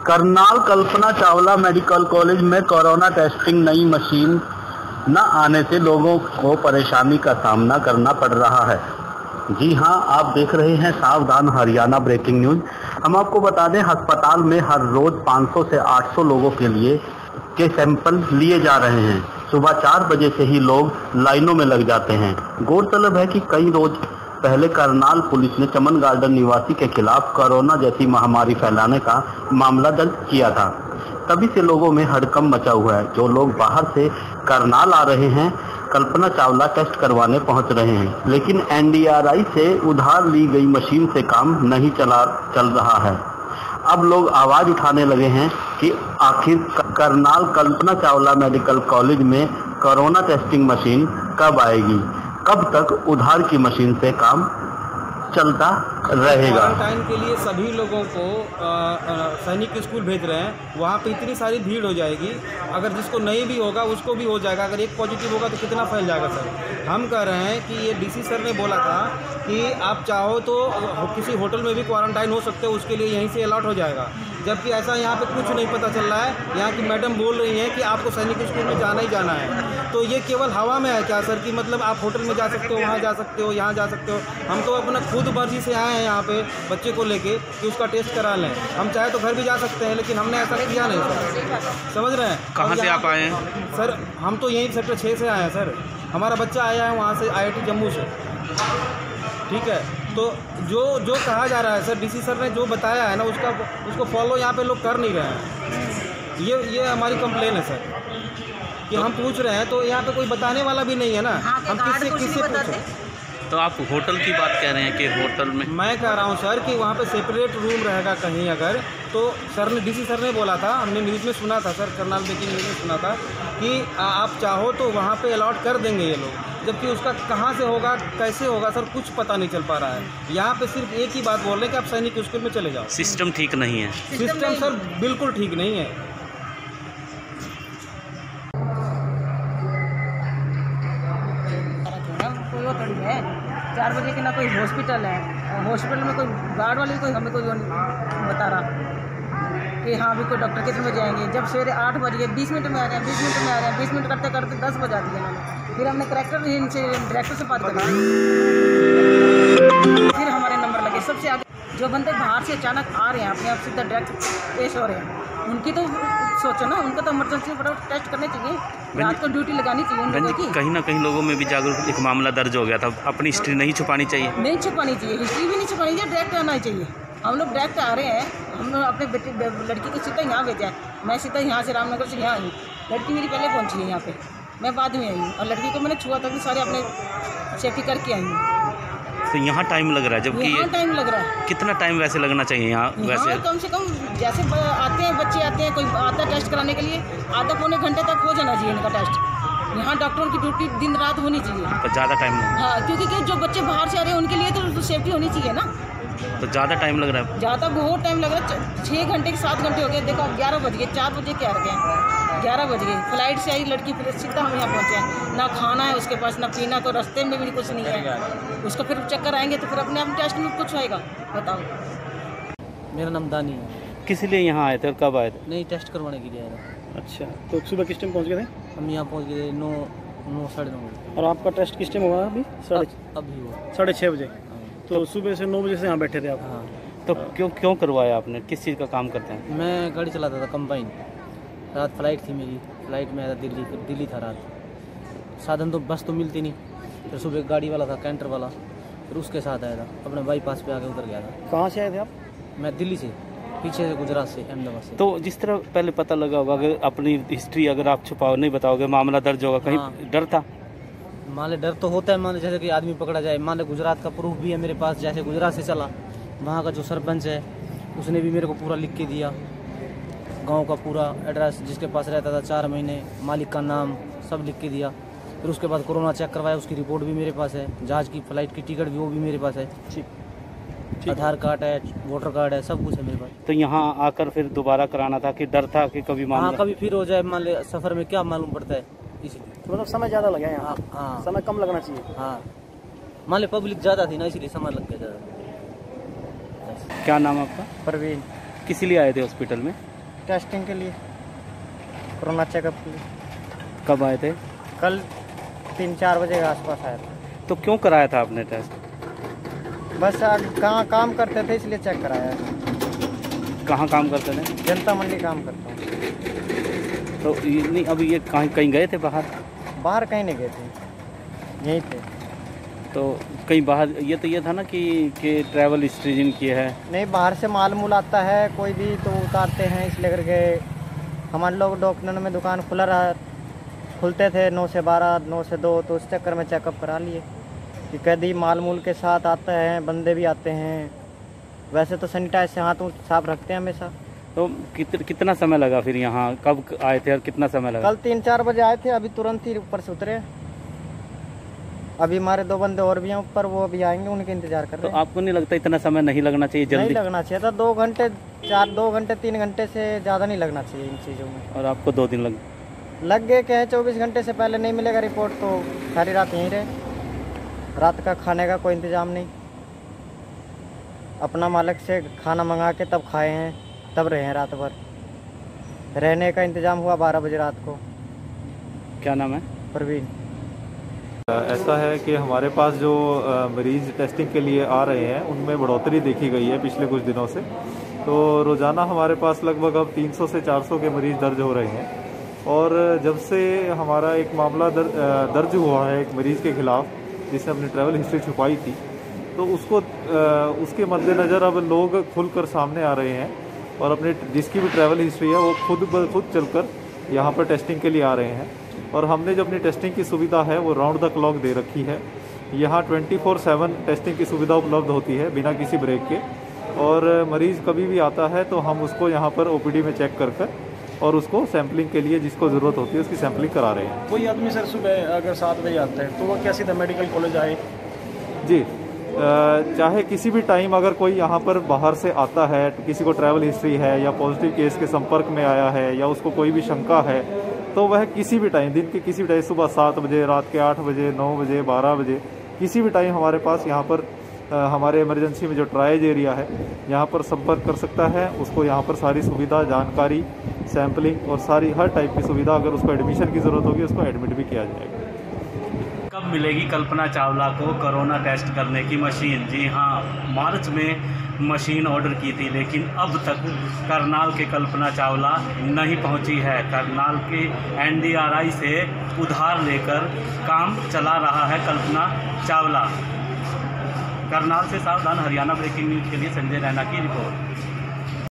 Karnal Kalpana Chawla medical college में corona testing नई machine न आने से लोगों को परेशानी का सामना करना पड़ रहा है। जी हां, आप देख रहे हैं सावधान हरियाणा ब्रेकिंग न्यूज। हम आपको बता दें, अस्पताल में हर रोज 500 से 800 लोगों के सैंपल लिए जा रहे हैं। सुबह 4 बजे से ही लोग लाइनों में लग जाते हैं। गौरतलब है कि कई रोज पहले करनाल पुलिस ने चमन गार्डन निवासी के खिलाफ कोरोना जैसी महामारी फैलाने का मामला दर्ज किया था। तभी से लोगों में हड़कंप मचा हुआ है। जो लोग बाहर से करनाल आ रहे हैं, कल्पना चावला टेस्ट करवाने पहुंच रहे हैं, लेकिन NDRI से उधार ली गई मशीन से काम नहीं चल रहा है। अब लोग आवाज उठाने लगे हैं कि आखिर करनाल कल्पना चावला मेडिकल कॉलेज में कोरोना टेस्टिंग मशीन कब आएगी, कब तक उधार की मशीन से काम चलता रहेगा। क्वारंटाइन के लिए सभी लोगों को सैनिक स्कूल भेज रहे हैं। वहाँ पे इतनी सारी भीड़ हो जाएगी, अगर जिसको नहीं भी होगा उसको भी हो जाएगा। अगर एक पॉजिटिव होगा तो कितना फैल जाएगा सर। हम कह रहे हैं कि ये DC सर ने बोला था कि आप चाहो तो किसी होटल में भी क्वारंटाइन हो सकते हो, उसके लिए यहीं से अलॉट हो जाएगा। जबकि ऐसा यहाँ पे कुछ नहीं पता चल रहा है। यहाँ की मैडम बोल रही हैं कि आपको सैनिक स्कूल में जाना ही जाना है। तो ये केवल हवा में है क्या सर, कि मतलब आप होटल में जा सकते हो, वहाँ जा सकते हो, यहाँ जा सकते हो। हम तो अपना खुद मर्जी से आए हैं यहाँ पे बच्चे को लेके कि उसका टेस्ट करा लें। हम चाहे तो घर भी जा सकते हैं, लेकिन हमने ऐसा किया नहीं सर। समझ रहे हैं? कहाँ से आप आए हैं सर? हम तो यहीं सेक्टर 6 से आए हैं सर। हमारा बच्चा आया है वहाँ से IIT जम्मू से। ठीक है, तो जो कहा जा रहा है सर, DC सर ने जो बताया है ना, उसको फॉलो यहाँ पे लोग कर नहीं रहे हैं। ये हमारी कंप्लेन है सर कि हम पूछ रहे हैं तो यहाँ पे कोई बताने वाला भी नहीं है ना। हम किससे पूछें? तो आप होटल की बात कह रहे हैं कि होटल में, मैं कह रहा हूँ सर कि वहाँ पे सेपरेट रूम रहेगा कहीं अगर, तो सर ने DC सर ने बोला था, हमने न्यूज़ में सुना था सर, करनाल ब्रेकिंग न्यूज़ में सुना था कि आप चाहो तो वहाँ पे अलॉट कर देंगे ये लोग। जबकि उसका कहाँ से होगा, कैसे होगा सर, कुछ पता नहीं चल पा रहा है। यहाँ पे सिर्फ एक ही बात बोल रहे हैं कि आप सैनिक स्कूल में चले जाओ। सिस्टम ठीक नहीं है। सिस्टम सर बिल्कुल ठीक नहीं है। कोई और थोड़ी है 4 बजे की ना कोई हॉस्पिटल है, हॉस्पिटल में कोई गार्ड वाले कोई हमें कोई बता रहा कि हाँ भी कोई डॉक्टर कितने बजे आएंगे। जब सवेरे 8 बज गए, 20 मिनट में आ रहे हैं, 20 मिनट में आ रहे हैं, 20 मिनट करते करते 10 बजा दिए इन्होंने। फिर हमने डायरेक्टर से बात करा, फिर हमारे नंबर लगे। सबसे आगे जो बंदे बाहर से अचानक आ रहे हैं, अपने आप सीधा डायरेक्ट पेश हो रहे हैं, उनकी तो सोचो ना, उनको तो इमरजेंसी फटाफट टेस्ट करने चाहिए, रात को ड्यूटी लगानी चाहिए उन लोगों की। कहीं ना कहीं लोगों में भी जागरूक एक मामला दर्ज हो गया था। अपनी हिस्ट्री नहीं छुपानी चाहिए, नहीं छुपानी चाहिए, हिस्ट्री भी नहीं छुपानी चाहिए, डायरेक्ट आना चाहिए। हम लोग डायरेक्ट आ रहे हैं, हम लोग अपने लड़की को सीधा यहाँ भेजा है। मैं सीधा यहाँ से रामनगर से यहाँ आई, लड़की मेरी पहले पहुँची है यहाँ पे, मैं बाद में आई हूँ। और लड़की को मैंने छुआ तक भी सारे अपने सेफ्टी करके आई हूँ। तो यहाँ टाइम लग रहा है, जबकि यहाँ टाइम लग रहा है। कितना टाइम वैसे लगना चाहिए यहाँ? वैसे कम से कम जैसे आते हैं बच्चे, आते हैं कोई आता है टेस्ट कराने के लिए, आधा पौने घंटे तक हो जाना चाहिए इनका टेस्ट। यहाँ डॉक्टरों की ड्यूटी दिन रात होनी चाहिए। तो ज़्यादा टाइम, हाँ, क्योंकि जो बच्चे बाहर से आ रहे हैं उनके लिए तो सेफ्टी होनी चाहिए ना। तो ज़्यादा टाइम लग रहा है, ज़्यादा बहुत टाइम लग रहा है। 6 घंटे 7 घंटे हो गए। देखो 11 बज गए, 4 बजे क्या रखे हैं, 11 बज गए। फ्लाइट से आई लड़की, फिर सीधा हम यहाँ पहुँचे हैं। ना खाना है उसके पास, ना पीना, कोई रास्ते में भी कुछ नहीं है। उसको फिर चक्कर आएंगे तो फिर अपने आप टेस्ट में कुछ आएगा। बताओ। मेरा नाम दानी है। किस लिए यहाँ आए थे और कब आए थे? नहीं, टेस्ट करवाने के लिए आया था। अच्छा, तो सुबह किस टाइम पहुँच गए थे? हम यहाँ पहुँच गए 9 साढ़े 9 बजे। और आपका टेस्ट किस टाइम हुआ? अभी अभी हुआ 6:30 बजे। तो सुबह से 9 बजे से यहाँ बैठे थे आप? हाँ। तो क्यों करवाया आपने? किस चीज़ का काम करते हैं? मैं गाड़ी चलाता था कंबाइन। रात फ्लाइट थी मेरी, फ्लाइट में आया था दिल्ली था रात। साधन तो बस तो मिलती नहीं, फिर सुबह गाड़ी वाला था, कैंटर वाला, फिर उसके साथ आया था। अपने बाईपास पे आके उतर गया था। कहाँ से आए थे आप? मैं दिल्ली से, पीछे से गुजरात से, अहमदाबाद से। तो जिस तरह पहले पता लगा होगा, अगर अपनी हिस्ट्री अगर आप छुपाओ नहीं बताओगे, मामला दर्ज होगा, कहीं हाँ। डर था? मान ले डर तो होता है, मान ले जैसे कि आदमी पकड़ा जाए। मान ले गुजरात का प्रूफ भी है मेरे पास, जैसे गुजरात से चला, वहाँ का जो सरपंच है उसने भी मेरे को पूरा लिख के दिया, गांव का पूरा एड्रेस, जिसके पास रहता था 4 महीने, मालिक का नाम सब लिख के दिया। फिर उसके बाद कोरोना चेक करवाया, उसकी रिपोर्ट भी मेरे पास है, जहाज की फ्लाइट की टिकट भी वो भी मेरे पास है, आधार कार्ड है, वोटर कार्ड है, सब कुछ है मेरे पास। तो यहाँ आकर फिर दोबारा कराना था कि डर था कि कभी हाँ, कभी फिर हो जाए, मान ले सफ़र में क्या मालूम पड़ता है, इसलिए। तो मतलब समय ज़्यादा लगा यहाँ? हाँ, समय कम लगना चाहिए। हाँ, मान ले पब्लिक ज़्यादा थी ना, इसलिए समय लग गया ज़्यादा। क्या नाम आपका? परवीन। किस लिए आए थे हॉस्पिटल में? टेस्टिंग के लिए, कोरोना चेकअप के लिए। कब आए थे? कल 3-4 बजे के आसपास आया था। तो क्यों कराया था आपने टेस्ट? बस कहाँ काम करते थे इसलिए चेक कराया। कहाँ काम करते थे? जनता मंडी काम करता हूँ। तो नहीं, अभी ये कहीं गए थे बाहर? बाहर कहीं नहीं गए थे, यहीं थे। तो कहीं बाहर ये था ना कि ट्रैवल हिस्ट्री जिनकी है? नहीं, बाहर से माल मूल आता है कोई भी तो उतारते हैं, इसलिए करके हमारे लोग डॉक्टर में दुकान खुलते थे 9 से 12, 9 से 2, तो उस चक्कर में चेकअप करा लिए कि कैदी माल मूल के साथ आते हैं, बंदे भी आते हैं। वैसे तो सैनिटाइज से हाथ साफ रखते हैं हमेशा। तो कितना समय लगा फिर यहाँ? कब आए थे और कितना समय लगा? कल 3-4 बजे आए थे, अभी तुरंत ही ऊपर से उतरे। अभी हमारे 2 बंदे और भी हैं ऊपर, वो अभी आएंगे, उनके इंतजार कर रहे हैं। तो आपको नहीं लगता इतना समय नहीं लगना चाहिए? जल्दी नहीं लगना चाहिए था, 2 घंटे 3 घंटे से ज़्यादा नहीं लगना चाहिए इन चीज़ों में। और आपको 2 दिन लग गए क्या है, 24 घंटे से पहले नहीं मिलेगा रिपोर्ट तो सारी रात यहीं रहे। रात का खाने का कोई इंतज़ाम नहीं, अपना मालिक से खाना मंगा के तब खाए हैं, तब रहे हैं रात भर। रहने का इंतज़ाम हुआ 12 बजे रात को। क्या नाम है? परवीन। ऐसा है कि हमारे पास जो मरीज़ टेस्टिंग के लिए आ रहे हैं उनमें बढ़ोतरी देखी गई है पिछले कुछ दिनों से। तो रोज़ाना हमारे पास लगभग अब 300 से 400 के मरीज़ दर्ज हो रहे हैं। और जब से हमारा एक मामला दर्ज हुआ है एक मरीज़ के ख़िलाफ़ जिसने अपनी ट्रैवल हिस्ट्री छुपाई थी, तो उसके मद्देनज़र अब लोग खुलकर सामने आ रहे हैं और अपने जिसकी भी ट्रैवल हिस्ट्री है वो खुद चलकर यहाँ पर टेस्टिंग के लिए आ रहे हैं। और हमने जो अपनी टेस्टिंग की सुविधा है वो राउंड द क्लॉक दे रखी है। यहाँ 24/7 टेस्टिंग की सुविधा उपलब्ध होती है बिना किसी ब्रेक के। और मरीज़ कभी भी आता है तो हम उसको यहाँ पर ओपीडी में चेक कर और उसको सैम्पलिंग के लिए जिसको ज़रूरत होती है उसकी सैम्पलिंग करा रहे हैं। कोई आदमी सर सुबह अगर 7 बजे आता है तो वो क्या सीधा मेडिकल कॉलेज आए? जी, चाहे किसी भी टाइम अगर कोई यहाँ पर बाहर से आता है, किसी को ट्रैवल हिस्ट्री है या पॉजिटिव केस के संपर्क में आया है या उसको कोई भी शंका है, तो वह किसी भी टाइम, दिन के किसी भी टाइम, सुबह 7 बजे, रात के 8 बजे, 9 बजे, 12 बजे, किसी भी टाइम हमारे पास यहाँ पर हमारे इमरजेंसी में जो ट्रायज एरिया है यहाँ पर संपर्क कर सकता है। उसको यहाँ पर सारी सुविधा, जानकारी, सैम्पलिंग और सारी हर टाइप की सुविधा, अगर उसको एडमिशन की ज़रूरत होगी उसको एडमिट भी किया जाएगा। कब मिलेगी कल्पना चावला को कोरोना टेस्ट करने की मशीन? जी हाँ, मार्च में मशीन ऑर्डर की थी, लेकिन अब तक करनाल के कल्पना चावला नहीं पहुंची है। करनाल के NDRI से उधार लेकर काम चला रहा है कल्पना चावला। करनाल से सावधान हरियाणा ब्रेकिंग न्यूज़ के लिए संजय रैना की रिपोर्ट।